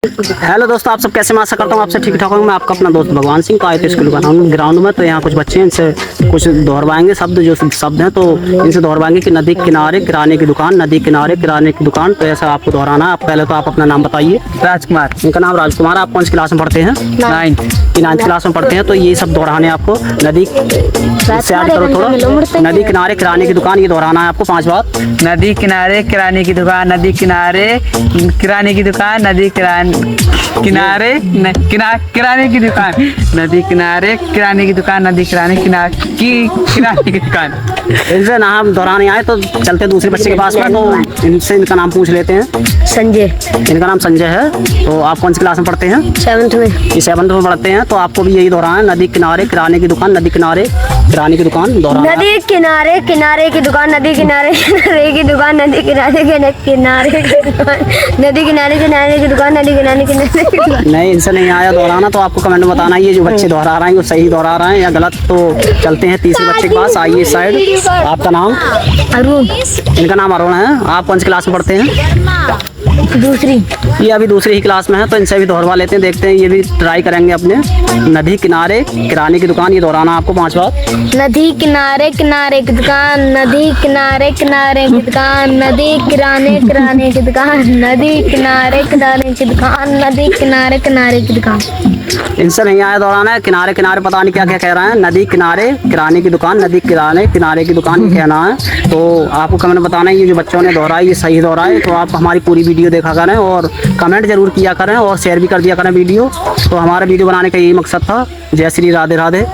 Hello दोस्तों, आप सब कैसे? मैं आशा करता हूँ आपसे ठीक ठाक होंगे। मैं आपका अपना दोस्त भगवान सिंह। तो आए थे स्कूल ग्राउंड में, तो यहाँ कुछ बच्चे हैं, इनसे कुछ दोहरवाएंगे शब्द, जो शब्द हैं तो इनसे दोहरवाएंगे कि नदी किनारे किराने की दुकान, नदी किनारे किराने की दुकान। तो ऐसा आपको दोहराना है। आप पहले तो आप अपना नाम बताइए। राजकुमार। इनका नाम राजकुमार। आप कौन सी क्लास में पढ़ते हैं? 9th क्लास में पढ़ते हैं। तो ये सब दोहराने आपको। नदी से याद करो थोड़ा। नदी किनारे किराने की दुकान, ये दोहराना है आपको 5 बार। नदी किनारे किराने की दुकान, नदी किनारे किराने की दुकान, नदी किराने की दुकान, नदी किनारे किराने की दुकान, नदी किराने किराने की दुकान। इनसे ना हम दोहराने आए तो चलते हैं दूसरे बच्चे के पास में, तो इनसे इनका नाम पूछ लेते हैं। संजय। इनका नाम संजय है। तो आप कौन सी क्लास में पढ़ते हैं? 7th में। ये 7th में पढ़ते हैं। तो आपको भी यही दोहराना है। नदी किनारे किराने की दुकान, नदी किनारे किराने की दुकान दोहराना है। नदी किनारे किनारे की दुकान, नदी किनारे किनारे की दुकान, नदी किनारे किनारे की दुकान, नदी किनारे किनारे की दुकान, नदी किनारे किनारे की दुकान। नहीं, इनसे नहीं आया दोहराना, तो आपको कमेंट में बताना ये जो बच्चे दोहरा रहे हैं वो सही दोहरा रहे हैं या गलत। तो चलते हैं तीसरे बच्चे के पास। आइए इस साइड। आपका नाम? अरुण। इनका नाम अरुण है। आप कौन सी क्लास में पढ़ते हैं? दूसरी। ये अभी दूसरी ही क्लास में है। तो इनसे भी दोहरवा लेते हैं, देखते हैं ये भी ट्राई करेंगे अपने। नदी किनारे किराने की दुकान, ये दोहराना आपको 5 बार। नदी किनारे किनारे की दुकान, नदी किनारे किनारे की दुकान, नदी किराने किराने की दुकान, नदी किनारे किनारे की दुकान, नदी किनारे किनारे की दुकान। इनसे नहीं आया दोहराना है। किनारे किनारे पता नहीं क्या क्या कह रहे हैं। नदी किनारे किराने की दुकान, नदी किराने किनारे की दुकान, ये कहना है। तो आपको कमेंट बताना है ये जो बच्चों ने दोहराई ये सही दोहराए। तो आप हमारी पूरी वीडियो देखा करें और कमेंट जरूर किया करें और शेयर भी कर दिया करें वीडियो। तो हमारा वीडियो बनाने का यही मकसद था। जय श्री राधे राधे।